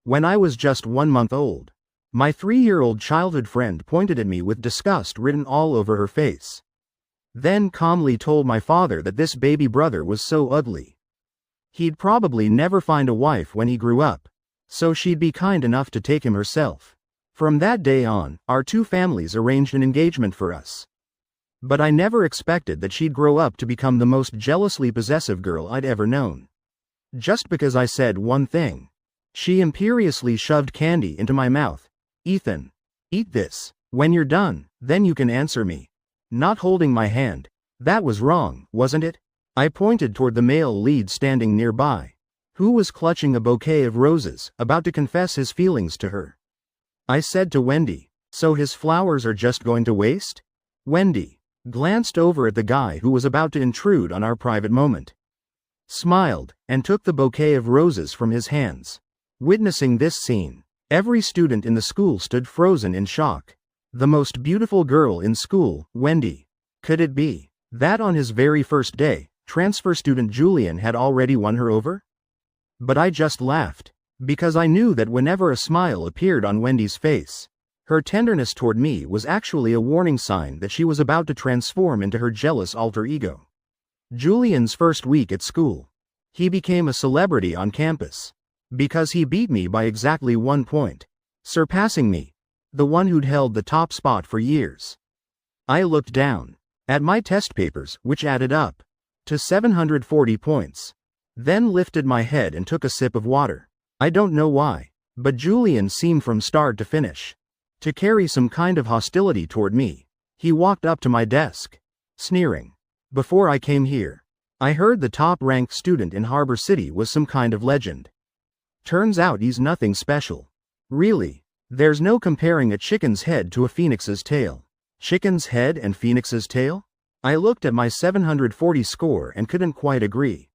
When I was just 1 month old, my 3-year-old childhood friend pointed at me with disgust written all over her face. Then calmly told my father that this baby brother was so ugly. He'd probably never find a wife when he grew up, so she'd be kind enough to take him herself. From that day on, our two families arranged an engagement for us. But I never expected that she'd grow up to become the most jealously possessive girl I'd ever known. Just because I said one thing, she imperiously shoved candy into my mouth. "Ethan, eat this. When you're done, then you can answer me." Not holding my hand. That was wrong, wasn't it? I pointed toward the male lead standing nearby, who was clutching a bouquet of roses, about to confess his feelings to her. I said to Wendy, "So his flowers are just going to waste?" Wendy glanced over at the guy who was about to intrude on our private moment, smiled, and took the bouquet of roses from his hands. Witnessing this scene, every student in the school stood frozen in shock. The most beautiful girl in school, Wendy. Could it be that on his very first day, transfer student Julian had already won her over? But I just laughed, because I knew that whenever a smile appeared on Wendy's face, her tenderness toward me was actually a warning sign that she was about to transform into her jealous alter ego. Julian's first week at school, he became a celebrity on campus, because he beat me by exactly 1 point, surpassing me, the one who'd held the top spot for years. I looked down at my test papers, which added up to 740 points, then lifted my head and took a sip of water. I don't know why, but Julian seemed from start to finish to carry some kind of hostility toward me. He walked up to my desk, sneering. "Before I came here, I heard the top-ranked student in Harbor City was some kind of legend. Turns out he's nothing special. Really. There's no comparing a chicken's head to a phoenix's tail." Chicken's head and phoenix's tail? I looked at my 740 score and couldn't quite agree.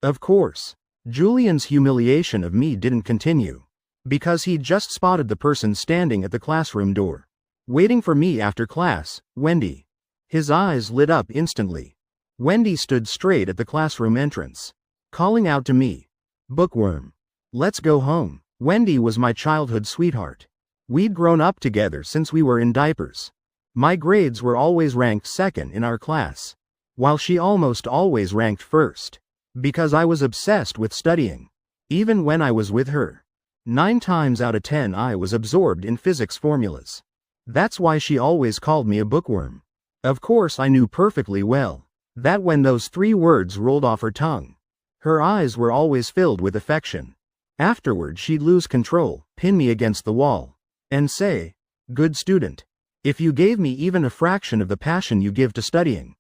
Of course, Julian's humiliation of me didn't continue, because he'd just spotted the person standing at the classroom door, waiting for me after class, Wendy. His eyes lit up instantly. Wendy stood straight at the classroom entrance, calling out to me, "Bookworm, let's go home." Wendy was my childhood sweetheart. We'd grown up together since we were in diapers. My grades were always ranked second in our class, while she almost always ranked first, because I was obsessed with studying. Even when I was with her, 9 times out of 10 I was absorbed in physics formulas. That's why she always called me a bookworm. Of course I knew perfectly well that when those 3 words rolled off her tongue, her eyes were always filled with affection. Afterward she'd lose control, pin me against the wall, and say, "Good student. If you gave me even a fraction of the passion you give to studying,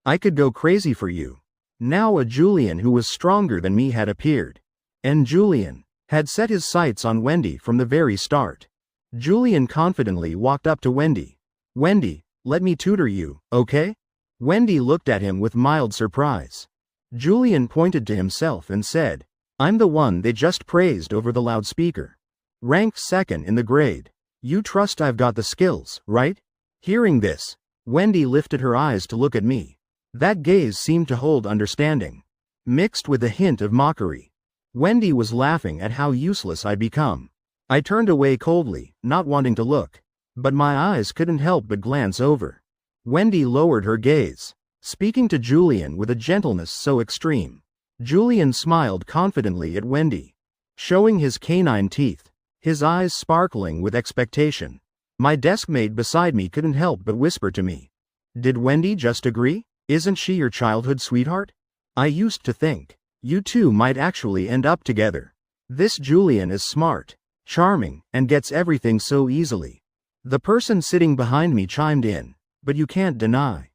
I could go crazy for you." Now a Julian who was stronger than me had appeared. And Julian had set his sights on Wendy from the very start. Julian confidently walked up to Wendy. "Wendy, let me tutor you, okay?" Wendy looked at him with mild surprise. Julian pointed to himself and said, "I'm the one they just praised over the loudspeaker. Ranked second in the grade. You trust I've got the skills, right?" Hearing this, Wendy lifted her eyes to look at me. That gaze seemed to hold understanding, mixed with a hint of mockery. Wendy was laughing at how useless I'd become. I turned away coldly, not wanting to look, but my eyes couldn't help but glance over. Wendy lowered her gaze, speaking to Julian with a gentleness so extreme. Julian smiled confidently at Wendy, showing his canine teeth, his eyes sparkling with expectation. My deskmate beside me couldn't help but whisper to me, "Did Wendy just agree? Isn't she your childhood sweetheart? I used to think you two might actually end up together. This Julian is smart, charming, and gets everything so easily." The person sitting behind me chimed in, "But you can't deny.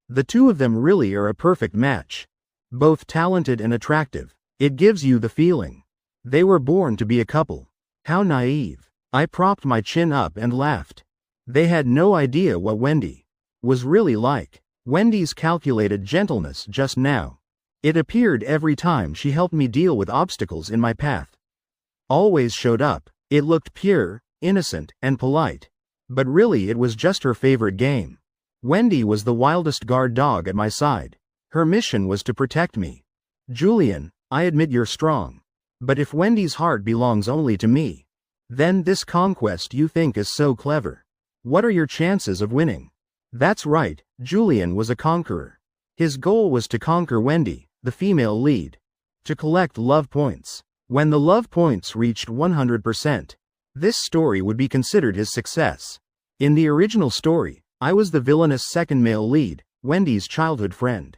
The two of them really are a perfect match. Both talented and attractive. It gives you the feeling they were born to be a couple." How naive. I propped my chin up and laughed. They had no idea what Wendy was really like. Wendy's calculated gentleness just now, it appeared every time she helped me deal with obstacles in my path, always showed up. It looked pure, innocent, and polite. But really it was just her favorite game. Wendy was the wildest guard dog at my side. Her mission was to protect me. "Julian, I admit you're strong. But if Wendy's heart belongs only to me, then this conquest you think is so clever. What are your chances of winning? That's right, Julian was a conqueror. His goal was to conquer Wendy, the female lead. To collect love points. When the love points reached 100%, this story would be considered his success. In the original story, I was the villainous second male lead, Wendy's childhood friend.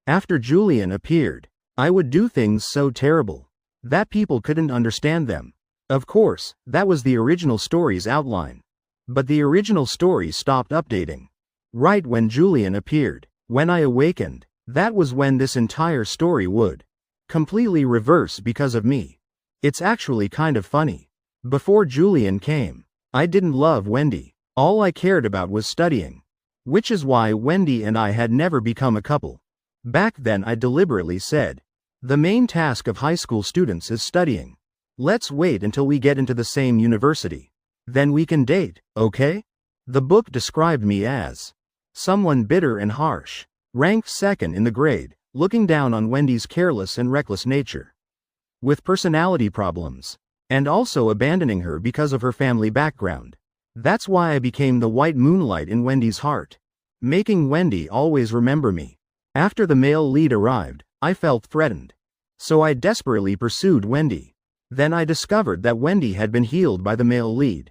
After Julian appeared, I would do things so terrible that people couldn't understand them. Of course, that was the original story's outline. But the original story stopped updating right when Julian appeared. When I awakened, that was when this entire story would completely reverse because of me. It's actually kind of funny. Before Julian came, I didn't love Wendy. All I cared about was studying. Which is why Wendy and I had never become a couple. Back then I deliberately said, the main task of high school students is studying. Let's wait until we get into the same university. Then we can date, okay? The book described me as someone bitter and harsh, ranked second in the grade, looking down on Wendy's careless and reckless nature. With personality problems, and also abandoning her because of her family background. That's why I became the white moonlight in Wendy's heart, making Wendy always remember me. After the male lead arrived, I felt threatened. So I desperately pursued Wendy. Then I discovered that Wendy had been healed by the male lead.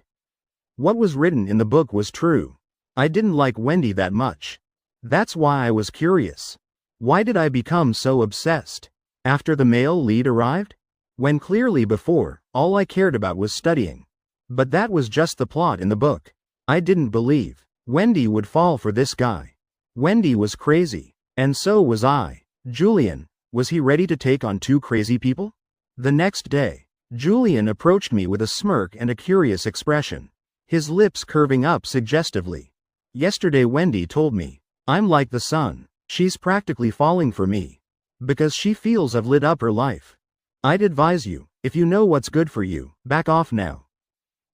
What was written in the book was true. I didn't like Wendy that much. That's why I was curious. Why did I become so obsessed? After the male lead arrived? When clearly before, all I cared about was studying. But that was just the plot in the book. I didn't believe Wendy would fall for this guy. Wendy was crazy. And so was I. Julian, was he ready to take on two crazy people? The next day, Julian approached me with a smirk and a curious expression, his lips curving up suggestively. Yesterday Wendy told me, I'm like the sun. She's practically falling for me. Because she feels I've lit up her life. I'd advise you, if you know what's good for you, back off now.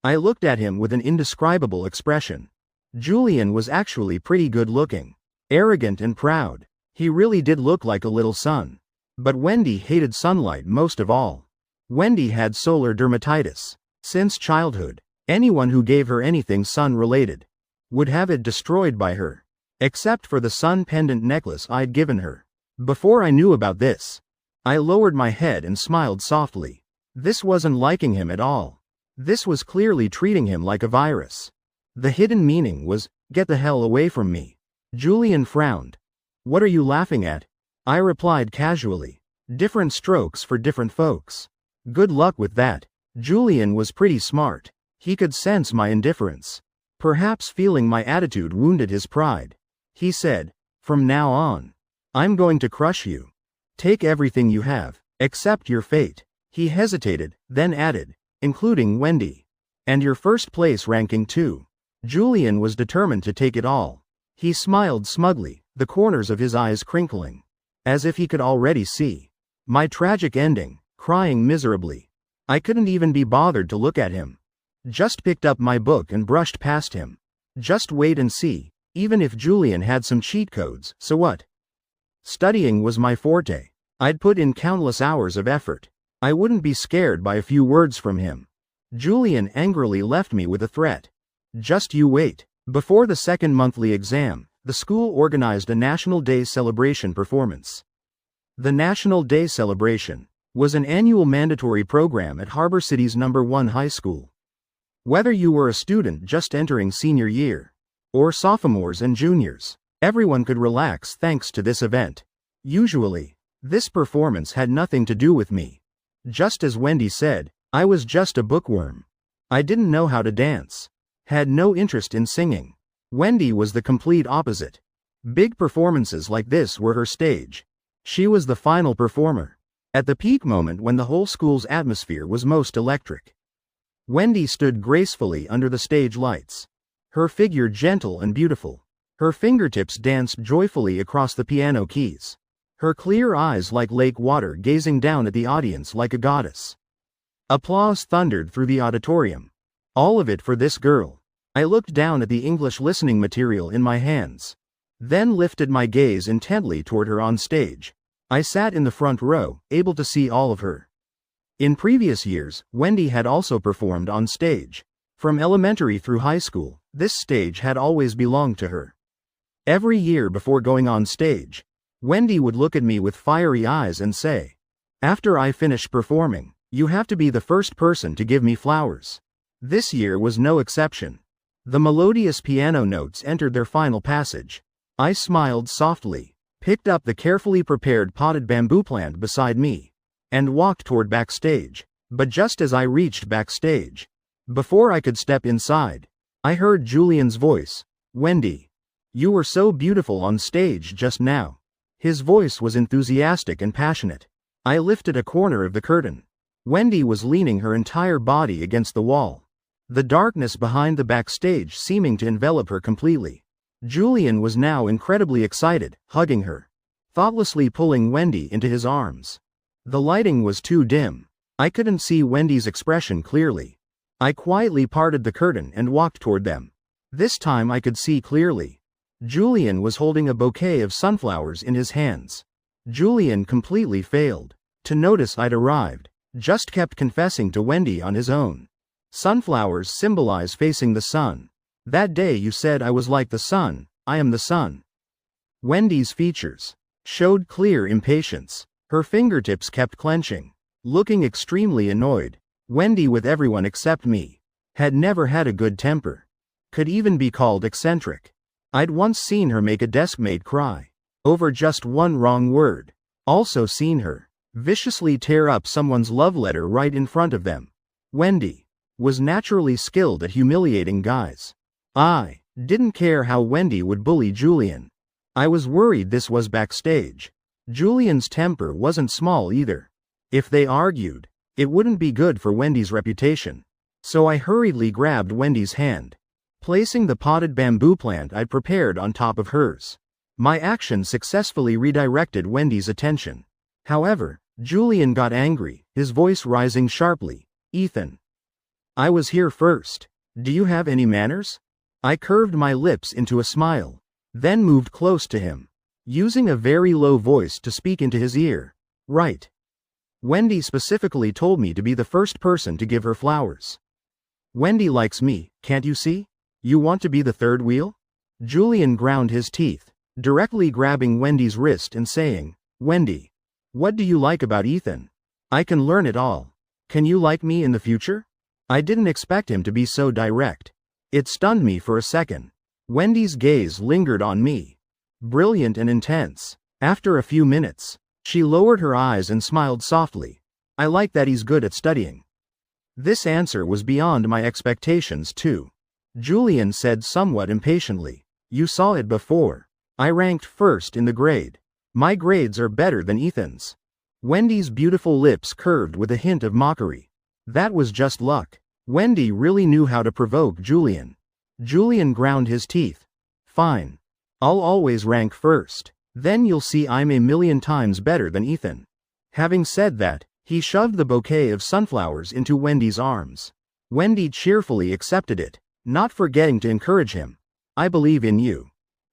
I looked at him with an indescribable expression. Julian was actually pretty good looking. Arrogant and proud. He really did look like a little sun. But Wendy hated sunlight most of all. Wendy had solar dermatitis. Since childhood, anyone who gave her anything sun-related would have it destroyed by her. Except for the sun pendant necklace I'd given her. Before I knew about this, I lowered my head and smiled softly. This wasn't liking him at all. This was clearly treating him like a virus. The hidden meaning was, get the hell away from me. Julian frowned. What are you laughing at? I replied casually. Different strokes for different folks. Good luck with that. Julian was pretty smart. He could sense my indifference. Perhaps feeling my attitude wounded his pride. He said, from now on, I'm going to crush you. Take everything you have, except your fate. He hesitated, then added, including Wendy. And your first place ranking too. Julian was determined to take it all. He smiled smugly, the corners of his eyes crinkling. As if he could already see my tragic ending, crying miserably. I couldn't even be bothered to look at him. Just picked up my book and brushed past him. Just wait and see. Even if Julian had some cheat codes, so what? Studying was my forte. I'd put in countless hours of effort. I wouldn't be scared by a few words from him. Julian angrily left me with a threat. Just you wait. Before the second monthly exam, the school organized a National Day celebration performance. The National Day celebration was an annual mandatory program at Harbor City's #1 high school. Whether you were a student just entering senior year, or sophomores and juniors, everyone could relax thanks to this event. Usually, this performance had nothing to do with me. Just as Wendy said, I was just a bookworm. I didn't know how to dance. Had no interest in singing. Wendy was the complete opposite. Big performances like this were her stage. She was the final performer. At the peak moment when the whole school's atmosphere was most electric. Wendy stood gracefully under the stage lights. Her figure gentle and beautiful. Her fingertips danced joyfully across the piano keys. Her clear eyes like lake water gazing down at the audience like a goddess. Applause thundered through the auditorium. All of it for this girl. I looked down at the English listening material in my hands. Then lifted my gaze intently toward her on stage. I sat in the front row, able to see all of her In previous years, Wendy had also performed on stage. From elementary through high school, this stage had always belonged to her. Every year before going on stage, Wendy would look at me with fiery eyes and say, "After I finish performing, you have to be the first person to give me flowers." This year was no exception. The melodious piano notes entered their final passage. I smiled softly, picked up the carefully prepared potted bamboo plant beside me, and walked toward backstage. But just as I reached backstage, before I could step inside, I heard Julian's voice. "Wendy, you were so beautiful on stage just now." His voice was enthusiastic and passionate. I lifted a corner of the curtain. Wendy was leaning her entire body against the wall, the darkness behind the backstage seeming to envelop her completely. Julian was now incredibly excited, hugging her, thoughtlessly pulling Wendy into his arms. The lighting was too dim. I couldn't see Wendy's expression clearly. I quietly parted the curtain and walked toward them. This time I could see clearly. Julian was holding a bouquet of sunflowers in his hands. Julian completely failed to notice I'd arrived, just kept confessing to Wendy on his own. Sunflowers symbolize facing the sun. "That day you said I was like the sun, I am the sun." Wendy's features showed clear impatience. Her fingertips kept clenching, looking extremely annoyed. Wendy, with everyone except me, had never had a good temper. Could even be called eccentric. I'd once seen her make a deskmate cry over just one wrong word. Also seen her viciously tear up someone's love letter right in front of them. Wendy was naturally skilled at humiliating guys. I didn't care how Wendy would bully Julian. I was worried this was backstage. Julian's temper wasn't small either. If they argued, it wouldn't be good for Wendy's reputation. So I hurriedly grabbed Wendy's hand, placing the potted bamboo plant I'd prepared on top of hers. My action successfully redirected Wendy's attention. However, Julian got angry, his voice rising sharply. "Ethan, I was here first. Do you have any manners?" I curved my lips into a smile, then moved close to him, using a very low voice to speak into his ear. "Right. Wendy specifically told me to be the first person to give her flowers. Wendy likes me, can't you see? You want to be the third wheel?" Julian ground his teeth, directly grabbing Wendy's wrist and saying, "Wendy, what do you like about Ethan? I can learn it all. Can you like me in the future?" I didn't expect him to be so direct. It stunned me for a second. Wendy's gaze lingered on me, brilliant and intense. After a few minutes, she lowered her eyes and smiled softly. "I like that he's good at studying." This answer was beyond my expectations too. Julian said somewhat impatiently, "You saw it before. I ranked first in the grade. My grades are better than Ethan's." Wendy's beautiful lips curved with a hint of mockery. That was just luck. Wendy really knew how to provoke Julian. Julian ground his teeth. "Fine. I'll always rank first. Then you'll see I'm a million times better than Ethan." Having said that, he shoved the bouquet of sunflowers into Wendy's arms. Wendy cheerfully accepted it, not forgetting to encourage him. "I believe in you.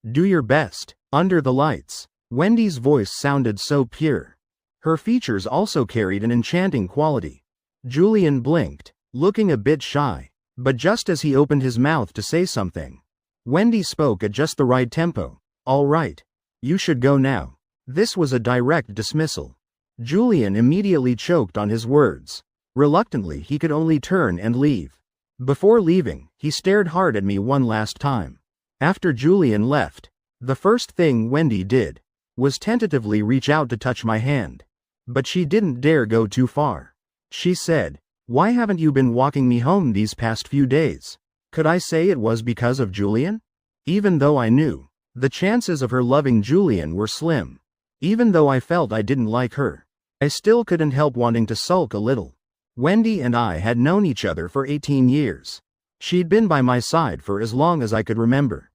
Do your best." Under the lights, Wendy's voice sounded so pure. Her features also carried an enchanting quality. Julian blinked, looking a bit shy, but just as he opened his mouth to say something, Wendy spoke at just the right tempo. "All right. You should go now." This was a direct dismissal. Julian immediately choked on his words. Reluctantly, he could only turn and leave. Before leaving, he stared hard at me one last time. After Julian left, the first thing Wendy did was tentatively reach out to touch my hand. But she didn't dare go too far. She said, "Why haven't you been walking me home these past few days?" Could I say it was because of Julian? Even though I knew the chances of her loving Julian were slim. Even though I felt I didn't like her, I still couldn't help wanting to sulk a little. Wendy and I had known each other for 18 years. She'd been by my side for as long as I could remember.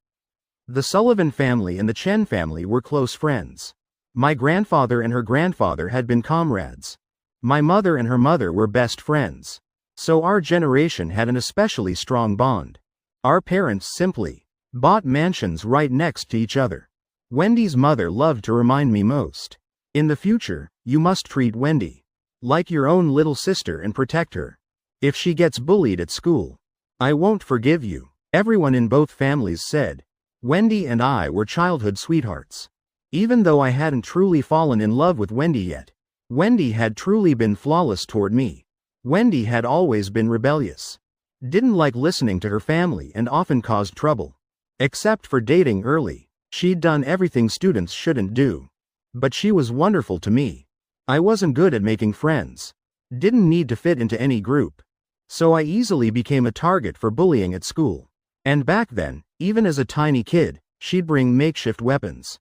The Sullivan family and the Chen family were close friends. My grandfather and her grandfather had been comrades. My mother and her mother were best friends. So our generation had an especially strong bond. Our parents simply bought mansions right next to each other. Wendy's mother loved to remind me most. "In the future, you must treat Wendy like your own little sister, and protect her. If she gets bullied at school, I won't forgive you," everyone in both families said. Wendy and I were childhood sweethearts. Even though I hadn't truly fallen in love with Wendy yet, Wendy had truly been flawless toward me. Wendy had always been rebellious, didn't like listening to her family, and often caused trouble. Except for dating early, she'd done everything students shouldn't do. But she was wonderful to me. I wasn't good at making friends, didn't need to fit into any group, so I easily became a target for bullying at school. And back then, even as a tiny kid, she'd bring makeshift weapons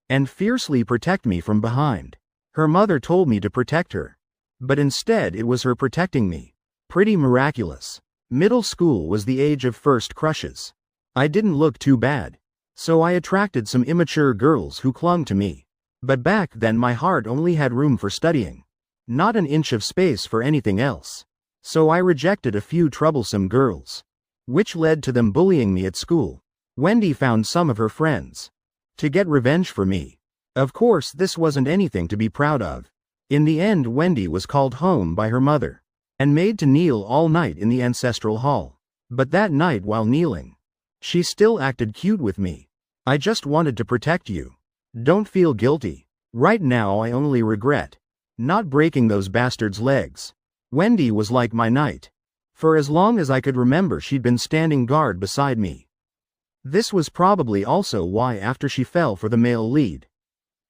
and fiercely protect me from behind. Her mother told me to protect her, but instead it was her protecting me. Pretty miraculous. Middle school was the age of first crushes. I didn't look too bad, so I attracted some immature girls who clung to me. But back then my heart only had room for studying, not an inch of space for anything else. So I rejected a few troublesome girls, which led to them bullying me at school. Wendy found some of her friends to get revenge for me. Of course, this wasn't anything to be proud of. In the end, Wendy was called home by her mother and made to kneel all night in the ancestral hall. But that night, while kneeling, she still acted cute with me. "I just wanted to protect you. Don't feel guilty. Right now I only regret not breaking those bastards' legs." Wendy was like my knight. For as long as I could remember, she'd been standing guard beside me. This was probably also why after she fell for the male lead,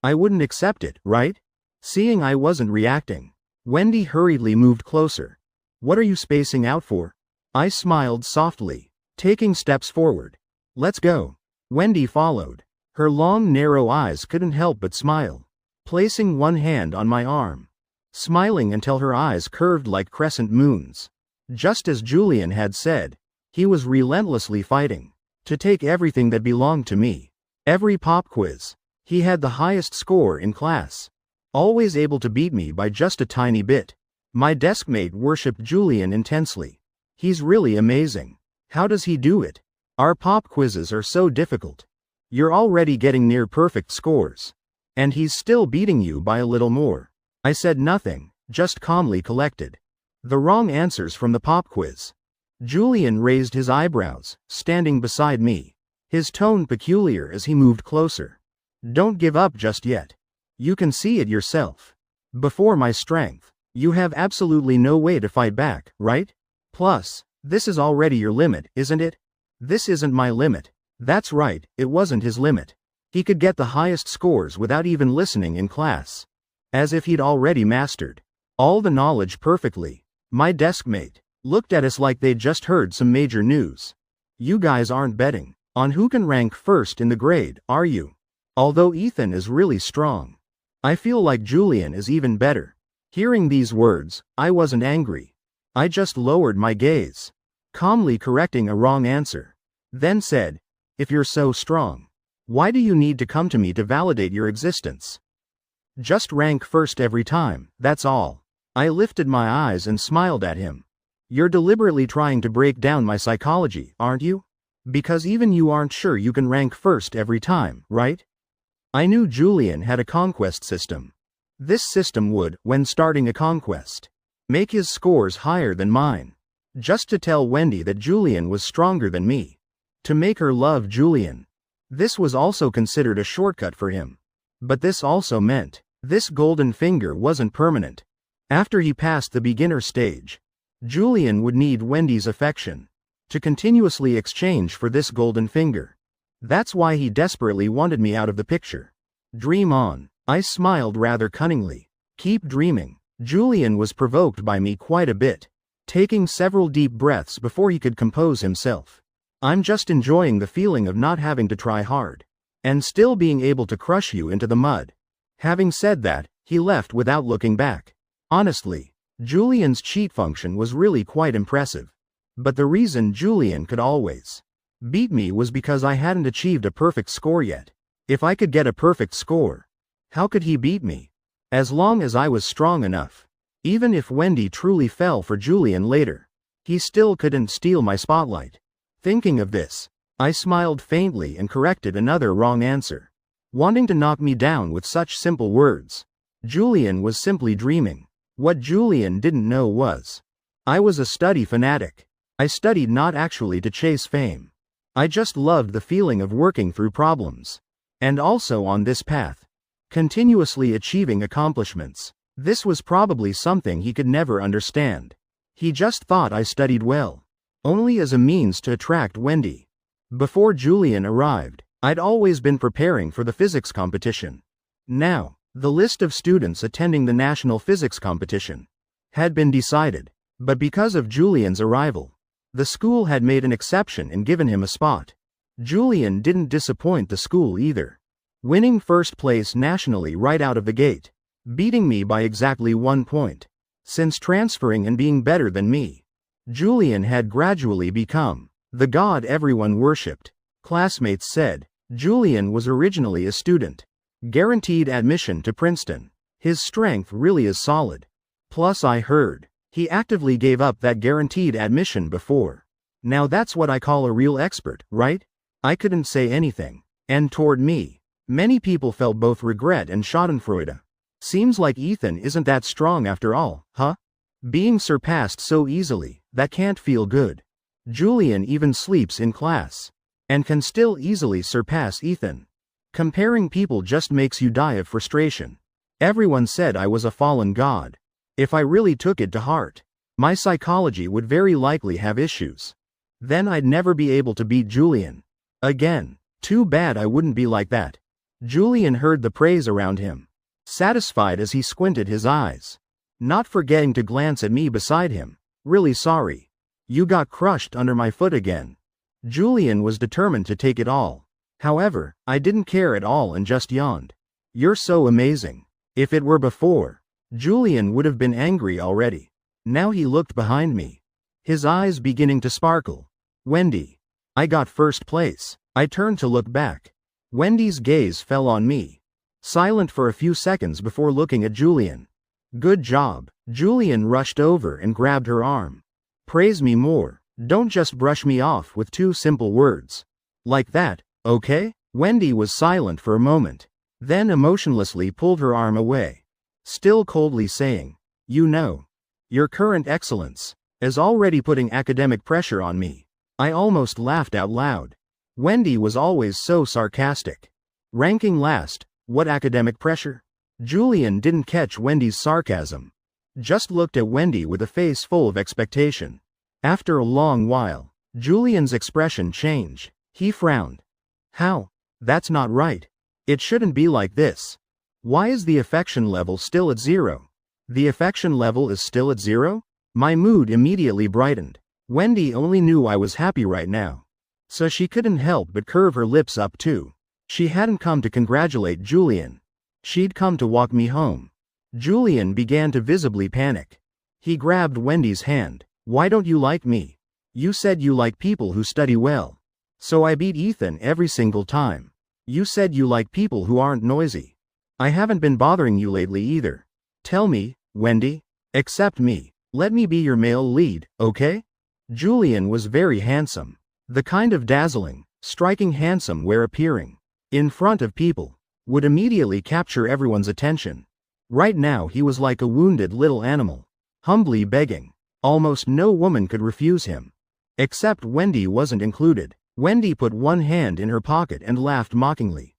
I wouldn't accept it, right? Seeing I wasn't reacting, Wendy hurriedly moved closer. "What are you spacing out for?" I smiled softly, taking steps forward. "Let's go." Wendy followed. Her long, narrow eyes couldn't help but smile, placing one hand on my arm, smiling until her eyes curved like crescent moons. Just as Julian had said, he was relentlessly fighting to take everything that belonged to me. Every pop quiz, he had the highest score in class, always able to beat me by just a tiny bit. My deskmate worshipped Julian intensely. "He's really amazing. How does he do it? Our pop quizzes are so difficult. You're already getting near perfect scores, and he's still beating you by a little more." I said nothing, just calmly collected the wrong answers from the pop quiz. Julian raised his eyebrows, standing beside me, his tone peculiar as he moved closer. "Don't give up just yet. You can see it yourself. Before my strength, you have absolutely no way to fight back, right? Plus, this is already your limit, isn't it?" "This isn't my limit." That's right, it wasn't his limit. He could get the highest scores without even listening in class, as if he'd already mastered all the knowledge perfectly. My deskmate looked at us like they'd just heard some major news. "You guys aren't betting on who can rank first in the grade, are you? Although Ethan is really strong, I feel like Julian is even better." Hearing these words, I wasn't angry. I just lowered my gaze, calmly correcting a wrong answer, then said, "If you're so strong, why do you need to come to me to validate your existence? Just rank first every time, that's all." I lifted my eyes and smiled at him. "You're deliberately trying to break down my psychology, aren't you? Because even you aren't sure you can rank first every time, right?" I knew Julian had a conquest system. This system would, when starting a conquest, make his scores higher than mine, just to tell Wendy that Julian was stronger than me, to make her love Julian. This was also considered a shortcut for him. But this also meant this golden finger wasn't permanent. After he passed the beginner stage, Julian would need Wendy's affection to continuously exchange for this golden finger. That's why he desperately wanted me out of the picture. "Dream on." I smiled rather cunningly. "Keep dreaming." Julian was provoked by me quite a bit, taking several deep breaths before he could compose himself. "I'm just enjoying the feeling of not having to try hard, and still being able to crush you into the mud." Having said that, he left without looking back. Honestly, Julian's cheat function was really quite impressive. But the reason Julian could always beat me was because I hadn't achieved a perfect score yet. If I could get a perfect score, how could he beat me? As long as I was strong enough. Even if Wendy truly fell for Julian later, he still couldn't steal my spotlight. Thinking of this, I smiled faintly and corrected another wrong answer. Wanting to knock me down with such simple words. Julian was simply dreaming. What Julian didn't know was, I was a study fanatic. I studied not actually to chase fame. I just loved the feeling of working through problems. And also on this path, continuously achieving accomplishments. This was probably something he could never understand. He just thought I studied well, only as a means to attract Wendy. Before Julian arrived, I'd always been preparing for the physics competition. Now, the list of students attending the national physics competition had been decided, but because of Julian's arrival, the school had made an exception and given him a spot. Julian didn't disappoint the school either, winning first place nationally right out of the gate, beating me by exactly 1 point. Since transferring and being better than me, Julian had gradually become the god everyone worshipped. Classmates said, Julian was originally a student, guaranteed admission to Princeton. His strength really is solid. Plus I heard, he actively gave up that guaranteed admission before. Now that's what I call a real expert, right? I couldn't say anything. And toward me, many people felt both regret and schadenfreude. Seems like Ethan isn't that strong after all, huh? Being surpassed so easily, that can't feel good. Julian even sleeps in class, and can still easily surpass Ethan. Comparing people just makes you die of frustration. Everyone said I was a fallen god. If I really took it to heart, my psychology would very likely have issues. Then I'd never be able to beat Julian again. Too bad I wouldn't be like that. Julian heard the praise around him, satisfied as he squinted his eyes, not forgetting to glance at me beside him. Really sorry. You got crushed under my foot again. Julian was determined to take it all. However, I didn't care at all and just yawned. You're so amazing. If it were before, Julian would have been angry already. Now he looked behind me, his eyes beginning to sparkle. Wendy. I got first place. I turned to look back. Wendy's gaze fell on me, silent for a few seconds before looking at Julian. Good job. Julian rushed over and grabbed her arm. Praise me more. Don't just brush me off with 2 simple words. Like that, okay? Wendy was silent for a moment, then emotionlessly pulled her arm away, still coldly saying, you know, your current excellence is already putting academic pressure on me. I almost laughed out loud. Wendy was always so sarcastic. Ranking last, what academic pressure? Julian didn't catch Wendy's sarcasm, just looked at Wendy with a face full of expectation. After a long while, Julian's expression changed. He frowned. How? That's not right. It shouldn't be like this. Why is the affection level still at 0? The affection level is still at 0? My mood immediately brightened. Wendy only knew I was happy right now, so she couldn't help but curve her lips up too. She hadn't come to congratulate Julian. She'd come to walk me home. Julian began to visibly panic. He grabbed Wendy's hand. Why don't you like me? You said you like people who study well. So I beat Ethan every single time. You said you like people who aren't noisy. I haven't been bothering you lately either. Tell me, Wendy. Accept me. Let me be your male lead, okay? Julian was very handsome. The kind of dazzling, striking handsome where appearing in front of people would immediately capture everyone's attention. Right now he was like a wounded little animal, humbly begging. Almost no woman could refuse him. Except Wendy wasn't included. Wendy put one hand in her pocket and laughed mockingly.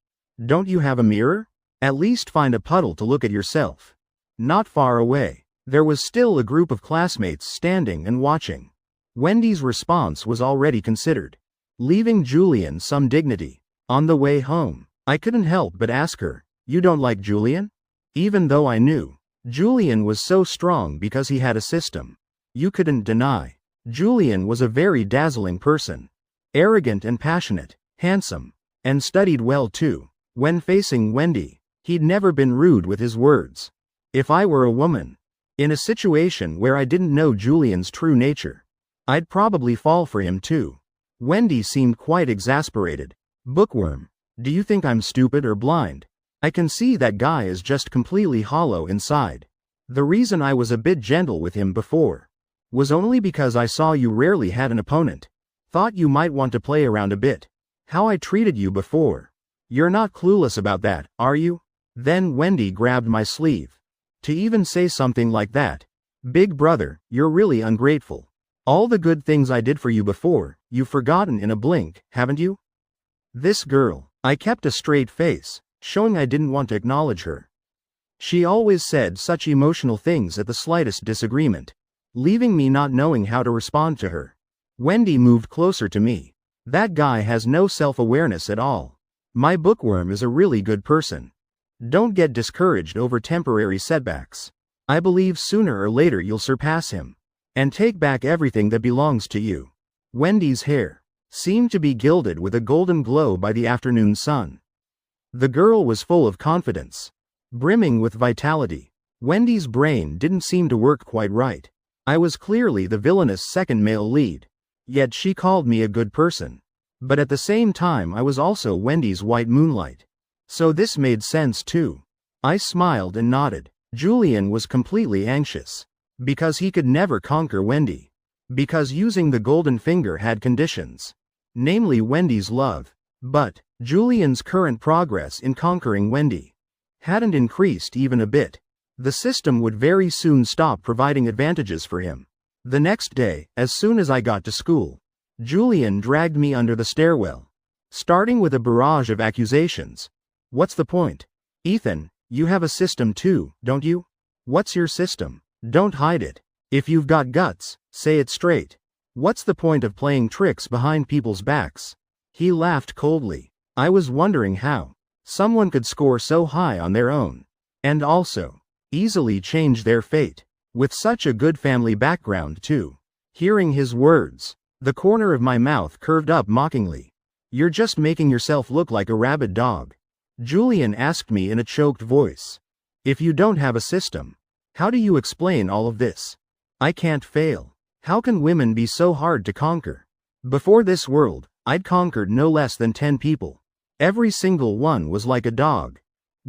Don't you have a mirror? At least find a puddle to look at yourself. Not far away, there was still a group of classmates standing and watching. Wendy's response was already considered, leaving Julian some dignity. On the way home, I couldn't help but ask her, you don't like Julian? Even though I knew Julian was so strong because he had a system. You couldn't deny. Julian was a very dazzling person. Arrogant and passionate, handsome, and studied well too. When facing Wendy, he'd never been rude with his words. If I were a woman, in a situation where I didn't know Julian's true nature, I'd probably fall for him too. Wendy seemed quite exasperated. Bookworm, do you think I'm stupid or blind? I can see that guy is just completely hollow inside. The reason I was a bit gentle with him before was only because I saw you rarely had an opponent. Thought you might want to play around a bit. How I treated you before. You're not clueless about that, are you? Then Wendy grabbed my sleeve, To even say something like that. Big brother, you're really ungrateful. All the good things I did for you before, you've forgotten in a blink, haven't you? This girl. I kept a straight face, showing I didn't want to acknowledge her. She always said such emotional things at the slightest disagreement, leaving me not knowing how to respond to her. Wendy moved closer to me. That guy has no self-awareness at all. My bookworm is a really good person. Don't get discouraged over temporary setbacks. I believe sooner or later you'll surpass him and take back everything that belongs to you. Wendy's hair seemed to be gilded with a golden glow by the afternoon sun. The girl was full of confidence, brimming with vitality. Wendy's brain didn't seem to work quite right. I was clearly the villainous second male lead, yet she called me a good person. But at the same time I was also Wendy's white moonlight. So this made sense too. I smiled and nodded. Julian was completely anxious. Because he could never conquer Wendy. Because using the golden finger had conditions. Namely Wendy's love. But Julian's current progress in conquering Wendy hadn't increased even a bit. The system would very soon stop providing advantages for him. The next day, as soon as I got to school, Julian dragged me under the stairwell, starting with a barrage of accusations. What's the point? Ethan, you have a system too, don't you? What's your system? Don't hide it. If you've got guts, say it straight. What's the point of playing tricks behind people's backs? He laughed coldly. I was wondering how someone could score so high on their own, and also easily change their fate, with such a good family background too. Hearing his words, the corner of my mouth curved up mockingly. You're just making yourself look like a rabid dog. Julian asked me in a choked voice. If you don't have a system, how do you explain all of this? I can't fail. How can women be so hard to conquer? Before this world, I'd conquered no less than 10 people. Every single one was like a dog.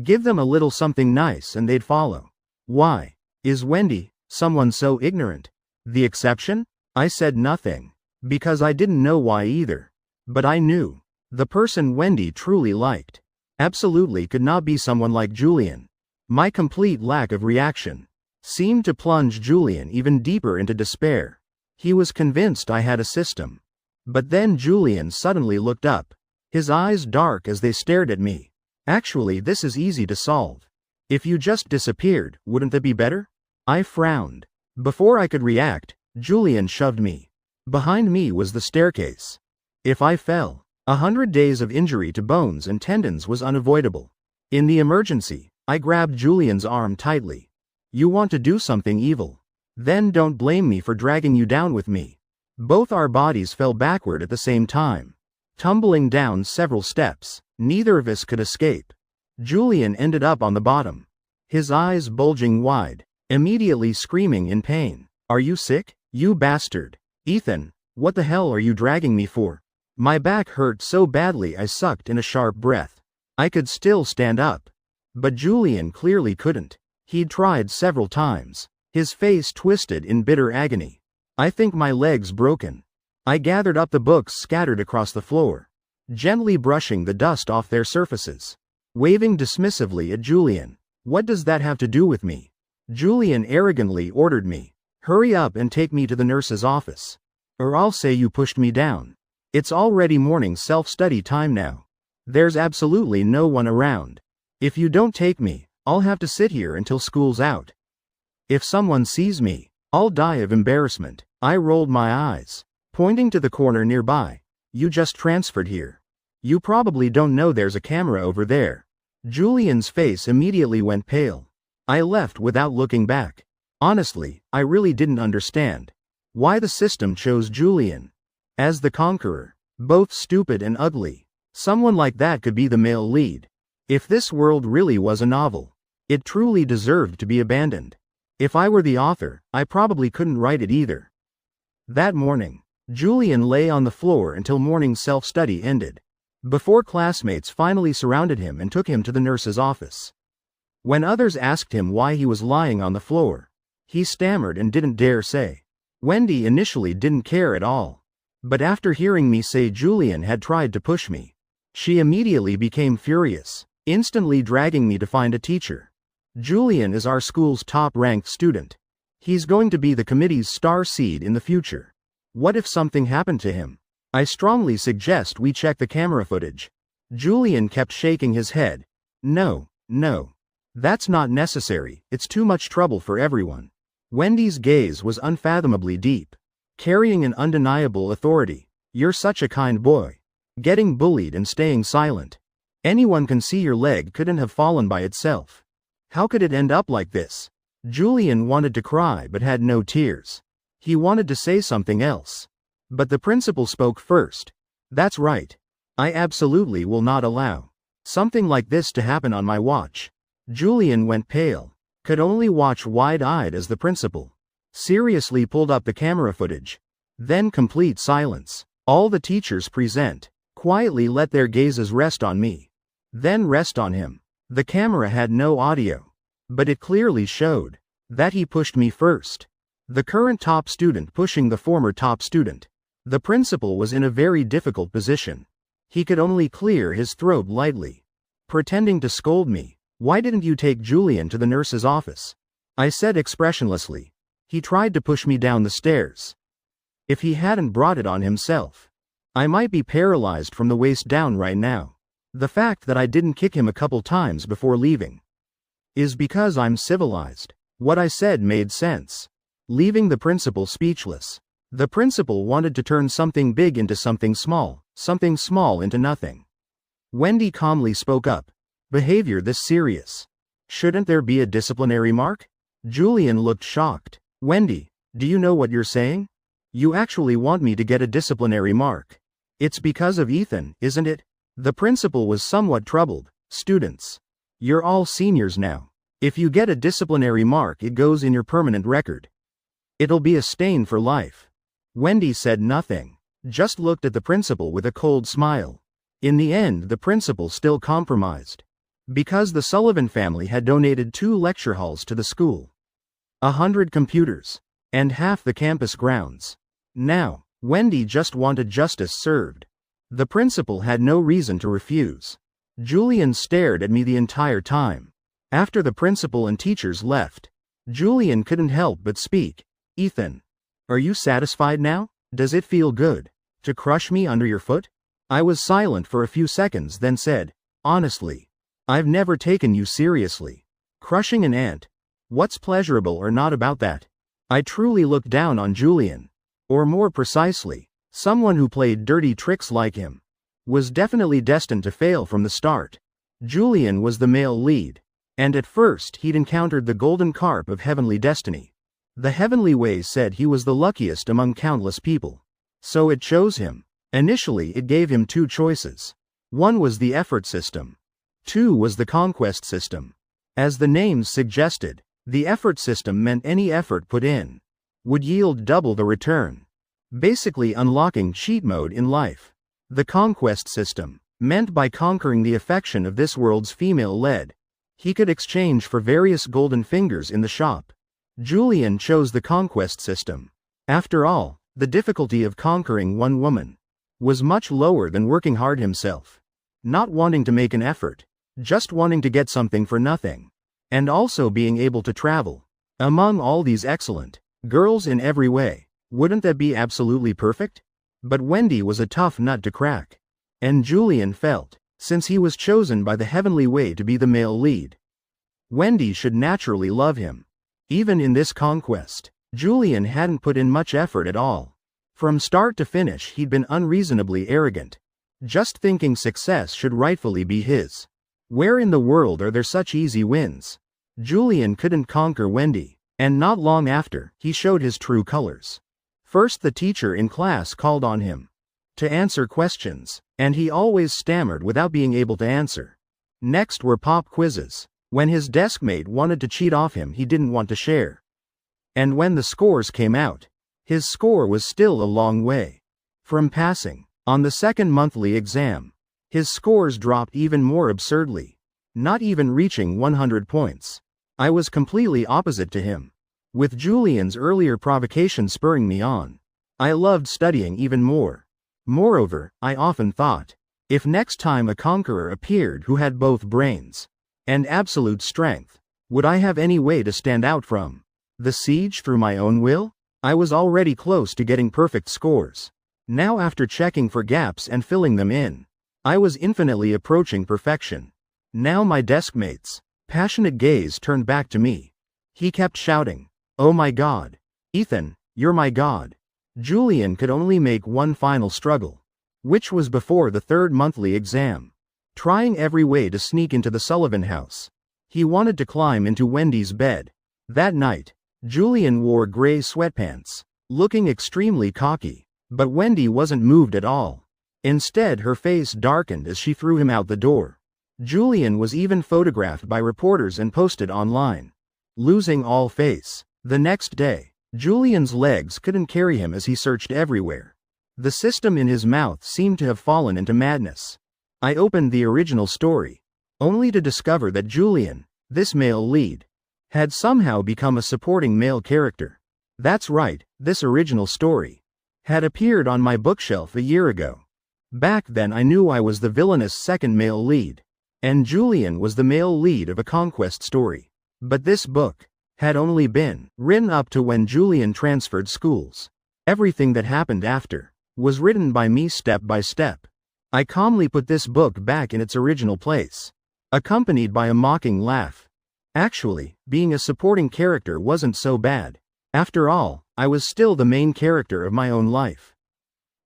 Give them a little something nice and they'd follow. Why is Wendy someone so ignorant? The exception? I said nothing, because I didn't know why either. But I knew the person Wendy truly liked absolutely could not be someone like Julian. My complete lack of reaction seemed to plunge Julian even deeper into despair. He was convinced I had a system. But then Julian suddenly looked up, his eyes dark as they stared at me. Actually, this is easy to solve. If you just disappeared, wouldn't that be better? I frowned. Before I could react, Julian shoved me. Behind me was the staircase. If I fell, 100 days of injury to bones and tendons was unavoidable. In the emergency, I grabbed Julian's arm tightly. You want to do something evil? Then don't blame me for dragging you down with me. Both our bodies fell backward at the same time, tumbling down several steps. Neither of us could escape. Julian ended up on the bottom, his eyes bulging wide, immediately screaming in pain. Are you sick, you bastard? Ethan, what the hell are you dragging me for? My back hurt so badly I sucked in a sharp breath. I could still stand up. But Julian clearly couldn't. He'd tried several times, his face twisted in bitter agony. I think my leg's broken. I gathered up the books scattered across the floor, gently brushing the dust off their surfaces, waving dismissively at Julian. What does that have to do with me? Julian arrogantly ordered me. Hurry up and take me to the nurse's office, or I'll say you pushed me down. It's already morning self-study time now. There's absolutely no one around. If you don't take me, I'll have to sit here until school's out. If someone sees me, I'll die of embarrassment. I rolled my eyes, pointing to the corner nearby. You just transferred here. You probably don't know there's a camera over there. Julian's face immediately went pale. I left without looking back. Honestly, I really didn't understand why the system chose Julian as the conqueror. Both stupid and ugly. Someone like that could be the male lead. If this world really was a novel, it truly deserved to be abandoned. If I were the author, I probably couldn't write it either. That morning, Julian lay on the floor until morning self-study ended, before classmates finally surrounded him and took him to the nurse's office. When others asked him why he was lying on the floor, he stammered and didn't dare say. Wendy initially didn't care at all, but after hearing me say Julian had tried to push me, she immediately became furious, instantly dragging me to find a teacher. Julian is our school's top-ranked student. He's going to be the committee's star seed in the future. What if something happened to him? I strongly suggest we check the camera footage. Julian kept shaking his head. No, no. That's not necessary, it's too much trouble for everyone. Wendy's gaze was unfathomably deep, carrying an undeniable authority. You're such a kind boy. Getting bullied and staying silent. Anyone can see your leg couldn't have fallen by itself. How could it end up like this? Julian wanted to cry but had no tears. He wanted to say something else. But the principal spoke first. That's right. I absolutely will not allow something like this to happen on my watch. Julian went pale, could only watch wide-eyed as the principal seriously pulled up the camera footage. Then complete silence. All the teachers present quietly let their gazes rest on me, then rest on him. The camera had no audio, but it clearly showed that he pushed me first. The current top student pushing the former top student. The principal was in a very difficult position. He could only clear his throat lightly, pretending to scold me. Why didn't you take Julian to the nurse's office? I said expressionlessly. He tried to push me down the stairs. If he hadn't brought it on himself, I might be paralyzed from the waist down right now. The fact that I didn't kick him a couple times before leaving is because I'm civilized. What I said made sense, leaving the principal speechless. The principal wanted to turn something big into something small into nothing. Wendy calmly spoke up. Behavior this serious. Shouldn't there be a disciplinary mark? Julian looked shocked. Wendy, do you know what you're saying? You actually want me to get a disciplinary mark? It's because of Ethan, isn't it? The principal was somewhat troubled. Students, you're all seniors now. If you get a disciplinary mark, it goes in your permanent record. It'll be a stain for life. Wendy said nothing, just looked at the principal with a cold smile. In the end, the principal still compromised, because the Sullivan family had donated 2 lecture halls to the school, 100 computers, and half the campus grounds. Now, Wendy just wanted justice served. The principal had no reason to refuse. Julian stared at me the entire time. After the principal and teachers left, Julian couldn't help but speak. Ethan, are you satisfied now? Does it feel good to crush me under your foot? I was silent for a few seconds, then said, honestly, I've never taken you seriously. Crushing an ant. What's pleasurable or not about that? I truly looked down on Julian. Or more precisely, someone who played dirty tricks like him was definitely destined to fail from the start. Julian was the male lead, and at first he'd encountered the golden carp of heavenly destiny. The heavenly ways said he was the luckiest among countless people, so it chose him. Initially it gave him 2 choices. 1 was the effort system. 2 was the conquest system. As the names suggested, the effort system meant any effort put in would yield double the return, basically unlocking cheat mode in life. The conquest system meant by conquering the affection of this world's female-led, he could exchange for various golden fingers in the shop. Julian chose the conquest system. After all, the difficulty of conquering one woman was much lower than working hard himself, not wanting to make an effort, just wanting to get something for nothing, and also being able to travel among all these excellent girls in every way. Wouldn't that be absolutely perfect? But Wendy was a tough nut to crack, and Julian felt, since he was chosen by the heavenly way to be the male lead, Wendy should naturally love him. Even in this conquest, Julian hadn't put in much effort at all. From start to finish he'd been unreasonably arrogant, just thinking success should rightfully be his. Where in the world are there such easy wins? Julian couldn't conquer Wendy, and not long after, he showed his true colors. First, the teacher in class called on him to answer questions, and he always stammered without being able to answer. Next were pop quizzes. When his deskmate wanted to cheat off him, he didn't want to share. And when the scores came out, his score was still a long way from passing. On the second monthly exam, his scores dropped even more absurdly, not even reaching 100 points. I was completely opposite to him, with Julian's earlier provocation spurring me on. I loved studying even more. Moreover, I often thought, if next time a conqueror appeared who had both brains and absolute strength, Would I have any way to stand out from the siege through my own will? I was already close to getting perfect scores. Now, after checking for gaps and filling them in, I was infinitely approaching perfection. Now my deskmate's passionate gaze turned back to me. He kept shouting, "Oh my God. Ethan, you're my God." Julian could only make one final struggle, which was before the third monthly exam. Trying every way to sneak into the Sullivan house. He wanted to climb into Wendy's bed. That night, Julian wore gray sweatpants, looking extremely cocky, but Wendy wasn't moved at all. Instead, her face darkened as she threw him out the door. Julian was even photographed by reporters and posted online, losing all face. The next day, Julian's legs couldn't carry him as he searched everywhere. The system in his mouth seemed to have fallen into madness. I opened the original story, only to discover that Julian, this male lead, had somehow become a supporting male character. That's right, this original story had appeared on my bookshelf a year ago. Back then I knew I was the villainous second male lead, and Julian was the male lead of a conquest story. But this book had only been written up to when Julian transferred schools. Everything that happened after was written by me step by step. I calmly put this book back in its original place, accompanied by a mocking laugh. Actually, being a supporting character wasn't so bad. After all, I was still the main character of my own life.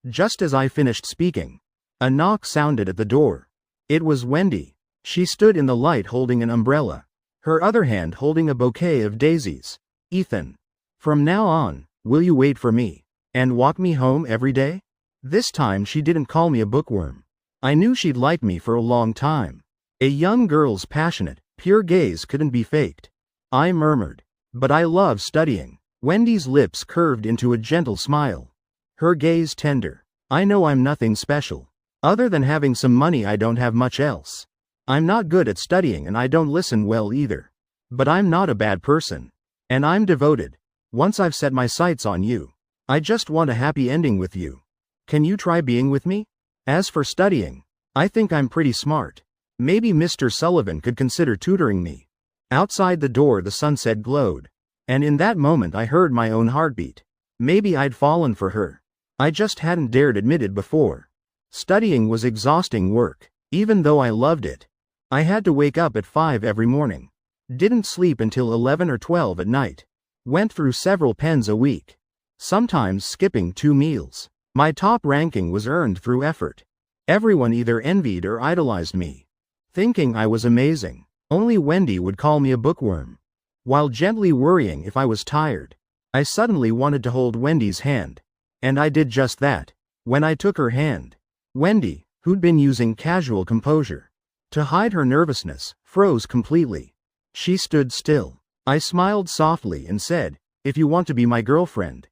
Just as I finished speaking, a knock sounded at the door. It was Wendy. She stood in the light holding an umbrella, her other hand holding a bouquet of daisies. "Ethan, from now on, will you wait for me and walk me home every day?" This time she didn't call me a bookworm. I knew she'd liked me for a long time. A young girl's passionate, pure gaze couldn't be faked. I murmured, "But I love studying." Wendy's lips curved into a gentle smile, her gaze tender. "I know I'm nothing special. Other than having some money, I don't have much else. I'm not good at studying and I don't listen well either. But I'm not a bad person. And I'm devoted. Once I've set my sights on you, I just want a happy ending with you. Can you try being with me? As for studying, I think I'm pretty smart. Maybe Mr. Sullivan could consider tutoring me." Outside the door the sunset glowed, and in that moment I heard my own heartbeat. Maybe I'd fallen for her. I just hadn't dared admit it before. Studying was exhausting work, even though I loved it. I had to wake up at 5 every morning. Didn't sleep until 11 or 12 at night. Went through several pens a week, sometimes skipping 2 meals. My top ranking was earned through effort. Everyone either envied or idolized me, thinking I was amazing. Only Wendy would call me a bookworm, while gently worrying if I was tired. I suddenly wanted to hold Wendy's hand, and I did just that. When I took her hand, Wendy, who'd been using casual composure to hide her nervousness, froze completely. She stood still. I smiled softly and said, "If you want to be my girlfriend,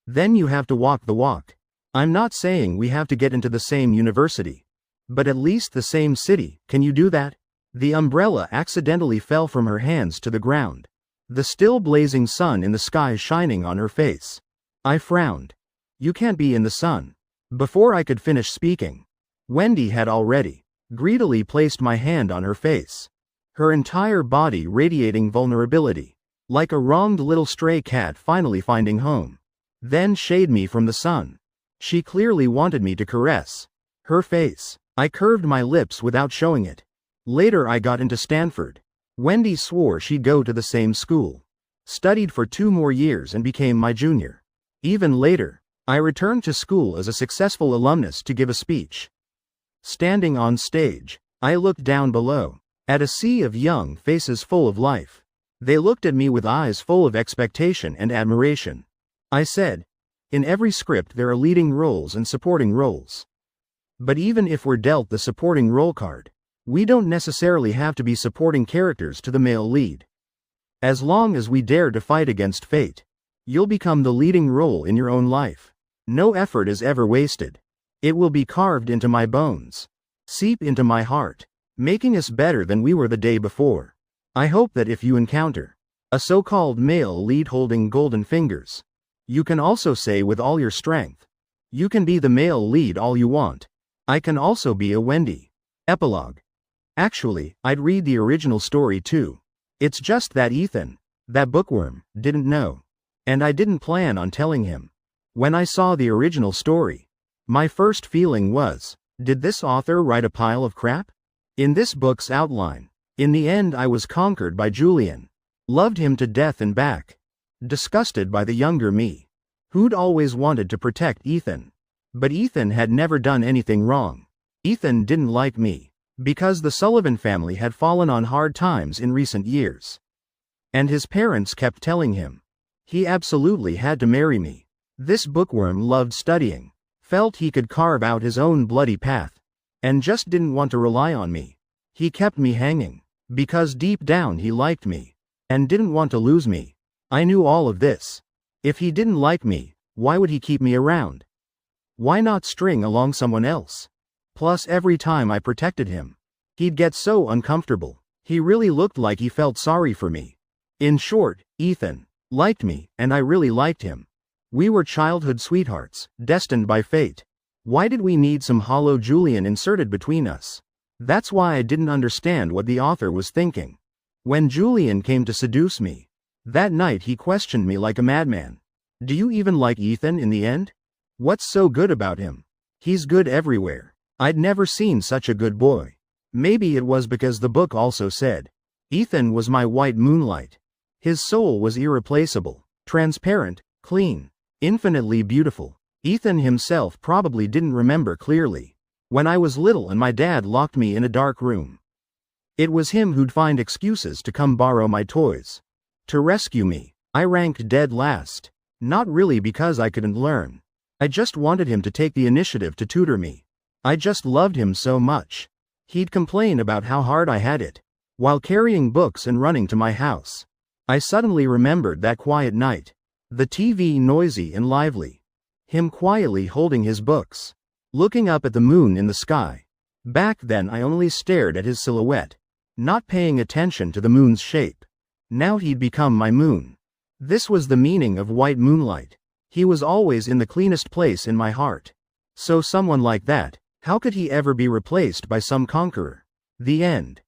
then you have to walk the walk. I'm not saying we have to get into the same university, but at least the same city. Can you do that?" The umbrella accidentally fell from her hands to the ground, the still blazing sun in the sky shining on her face. I frowned. "You can't be in the sun." Before I could finish speaking, Wendy had already greedily placed my hand on her face, her entire body radiating vulnerability, like a wronged little stray cat finally finding home. Then shade me from the sun. She clearly wanted me to caress her face. I curved my lips without showing it. Later I got into Stanford. Wendy swore she'd go to the same school, studied for 2 more years and became my junior. Even later, I returned to school as a successful alumnus to give a speech. Standing on stage, I looked down below, at a sea of young faces full of life. They looked at me with eyes full of expectation and admiration. I said, "In every script there are leading roles and supporting roles. But even if we're dealt the supporting role card, we don't necessarily have to be supporting characters to the male lead. As long as we dare to fight against fate, you'll become the leading role in your own life. No effort is ever wasted. It will be carved into my bones, seep into my heart, making us better than we were the day before." I hope that if you encounter a so-called male lead holding golden fingers, you can also say with all your strength, "You can be the male lead all you want. I can also be a Wendy." Epilogue. Actually, I'd read the original story too. It's just that Ethan, that bookworm, didn't know. And I didn't plan on telling him. When I saw the original story, my first feeling was, did this author write a pile of crap? In this book's outline, in the end I was conquered by Julian. Loved him to death and back. Disgusted by the younger me, who'd always wanted to protect Ethan. But Ethan had never done anything wrong. Ethan didn't like me, because the Sullivan family had fallen on hard times in recent years. And his parents kept telling him he absolutely had to marry me. This bookworm loved studying, felt he could carve out his own bloody path, and just didn't want to rely on me. He kept me hanging, because deep down he liked me, and didn't want to lose me. I knew all of this. If he didn't like me, why would he keep me around? Why not string along someone else? Plus every time I protected him, he'd get so uncomfortable. He really looked like he felt sorry for me. In short, Ethan liked me, and I really liked him. We were childhood sweethearts, destined by fate. Why did we need some hollow Julian inserted between us? That's why I didn't understand what the author was thinking. When Julian came to seduce me, that night he questioned me like a madman. Do you even like Ethan in the end? What's so good about him? He's good everywhere. I'd never seen such a good boy. Maybe it was because the book also said, Ethan was my white moonlight. His soul was irreplaceable, transparent, clean, infinitely beautiful. Ethan himself probably didn't remember clearly. When I was little and my dad locked me in a dark room, it was him who'd find excuses to come borrow my toys. To rescue me, I ranked dead last. Not really because I couldn't learn. I just wanted him to take the initiative to tutor me. I just loved him so much. He'd complain about how hard I had it, while carrying books and running to my house. I suddenly remembered that quiet night. The TV noisy and lively. Him quietly holding his books, looking up at the moon in the sky. Back then I only stared at his silhouette, not paying attention to the moon's shape. Now he'd become my moon. This was the meaning of white moonlight. He was always in the cleanest place in my heart. So someone like that, how could he ever be replaced by some conqueror? The end.